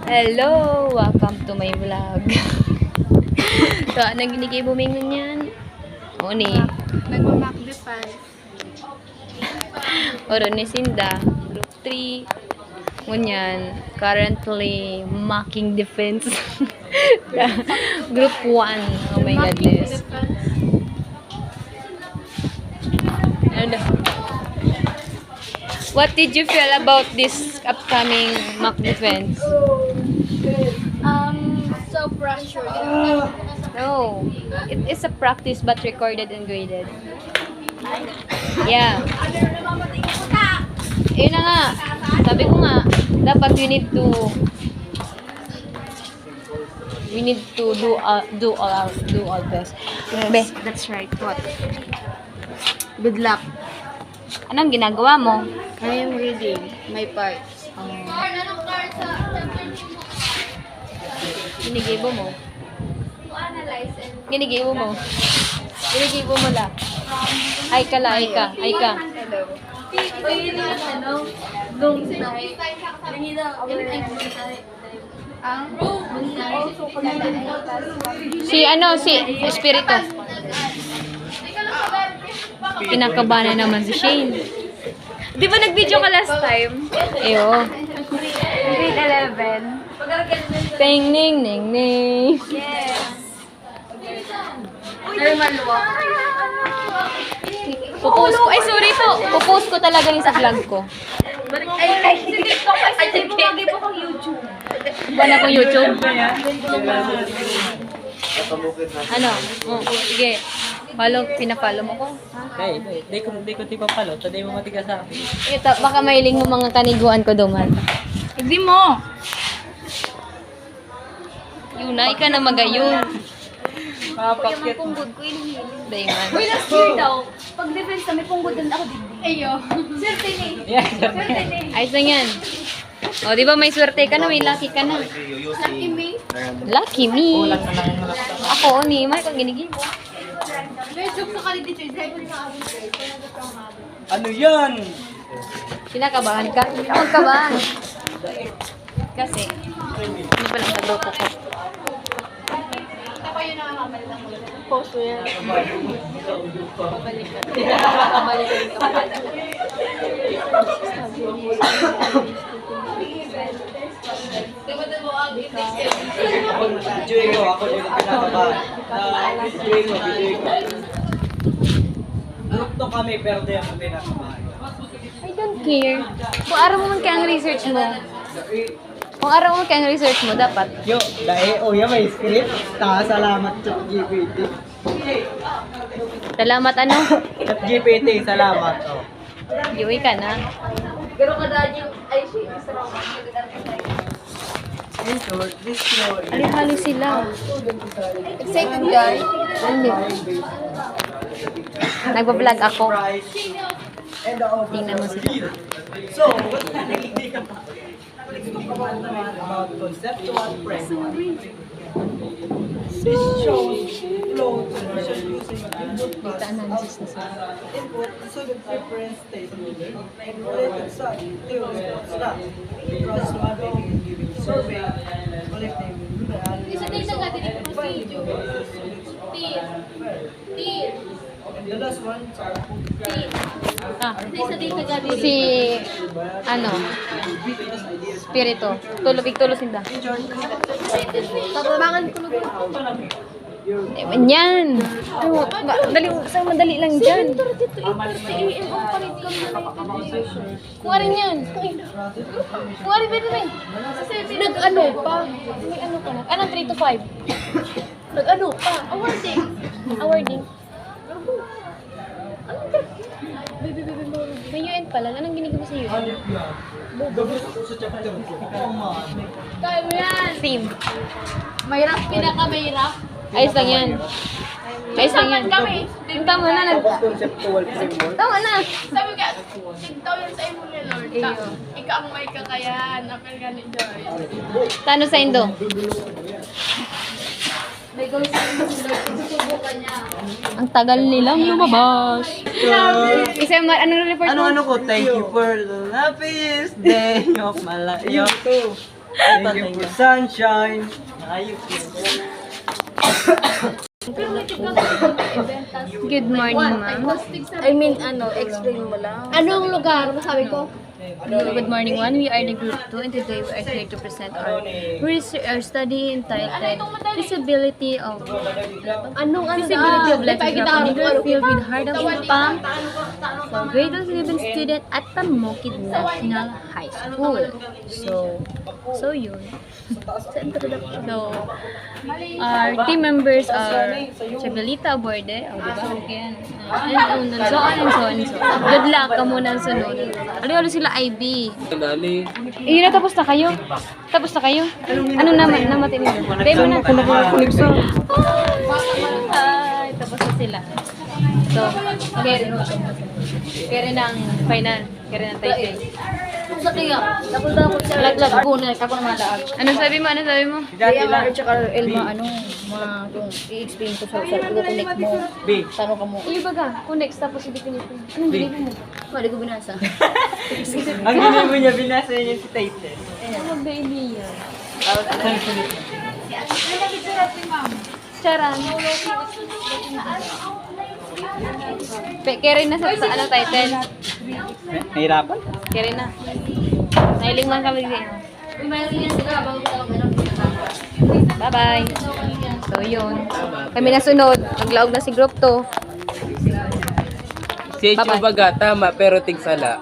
Hello! Welcome to my vlog. So, anong ginigay bumingon yan? O ni? Nagmamak defense. Oro ni Sinda. Group 3. Ngunyan. Currently, mocking defense. Group 1. Oh my goodness. Ano? What did you feel about this upcoming mock defense? So pressured. No. It's a practice but recorded and graded. Yeah. Yun na nga. Sabi ko nga, dapat we need to do all best. Yes, that's right. What? Good luck. Anong ginagawa mo? I am reading my parts. Ginigibo mo. Ginigibo mo. Ginigibo mo la. Ay ka la, ay ka. Ay ka. Si Espiritu. Kinakabahan na naman si Shane. Di ba nag-video ka last time? Eyo. Grade 11. Ting ning ning ning. Yes. Very maluwag. Pupost ko. Ay, sorry po. Pupost ko talaga yung sa vlog ko. Ay, si TikTok kasi di mo mag-ibo kong YouTube. Wala kong YouTube. Ano? Oh, sige. Pina-follow mo ko. Di ko tipo palo, taday mo matigas sa akin. Ito, baka mailing mo mga kaniguan ko duman. Hindi mo. Yun na, ika na magayon. Papakyat. Punggod ko inihiling. Dayman. Uy, last year daw, pag defense kami, punggod din ako din. Ayo. Swerte ni. Yeah, Swerte ni. Ayos lang yan. O, di ba may swerte ka na, may lucky ka na. Lucky me. Lucky me. Kulang na lang yung laptop. Ako, ni, may kang ginigibo. May joke sa kali dito. Dahil ko rin nakabot kayo. Ano yan? Kinakabahan ka? Huwag ka ba? Kasi, hindi pa lang sa grupo ko. Ako yun nakakabalik lang. Post mo yan. Video ko, ako yung pinakabahan. Video ko. Group to kami, pero di ako pinakabahan. I don't care. Kung araw mo man kaya ang research mo, kung araw mo kaya ang research mo, dapat. Yo, dahil yan may script. Salamat ChatGPT. Salamat ano? ChatGPT, salamat. Oh. Giwi ka na. Pero kada yung, ay, shit, In short, this story. Hali-hali sila. Excited guys. Hindi. Nagpa-vlog ako. Price. And the office. Tingnan mo sila. So, what hindi ka pa? Let's talk about conceptual framework. This shows flow solution using input plus Data analysis na sila. input so the difference stakeholder and related side theory response process mapping survey collecting Isa din sa gati ng procedure. Team. and the last one Ah, Isa din sa gati. si, ano, Spirito. Tulog sinda. Tatanangan ko lang. Yan. Madali lang dyan. Dito, 8:30 AM ang palit kami na naipipilition. Kuha rin yan. Kuha rin pwede rin. Nag-ano pa. May ano pa na. Anong 3 to 5? Nag-ano pa. Awarding. Awarding. Anong ka? May UN pala. Anong ginagawa sa UN? sa chapter 2 Kaya mo yan. Theme. Mahirap. Pinaka-mahirap. Ayos lang yan. Ayos lang yan. Kami. Tama na. conceptual framework Tama na. Sabi ka, sintaw yan sa imo ni Lord. Ikaw ang may kakayahan. Apel ka ni Joy. Tano sa Indo? Ang tagal nilang lumabas. Isa mo, anong report mo? Ano ko? Thank you for the happiest day of my life. Thank you for sunshine. Ayos yun. Good morning, ma'am. I mean, explain mo lang. Anong lugar? Masabi ko? Good morning, one. We are the group 2 and today we are here to present our study entitled Feasibility of Feasibility of Electrical Field with Heart of Pump for grade 11 student at Pamukid National High School. So yun. So, our team members are Chabelita Borde, and so on and so on. Good luck ka muna sa sunod. Ano sila IB? Na tapos na kayo? Tapos na kayo? Ano naman namatay nila? Demo na. Ay, tapos na sila. So, kaya ng final. Kaya ng Taipei. Sa kaya, dakol-dakol sa laglag ko na ako na malaag. Ano sabi mo? Ano sabi mo? Kaya mga tsaka Elma, mga itong i-explain ko sa i-connect mo. Tanong ka mo. Uy, baga, connect tapos hindi pinito. Anong ginagawa mo? Hindi ko binasa. Ang ginagawa niya, binasa niya si Taite. Ano ba idea? Charan. Kaya na sa ano title? Nahirapan? Kaya na. Nailing man kami din. Bye-bye. So, yun. Kami na sunod. Naglaog na si group 2. Si Chubaga, tama, pero tigsala.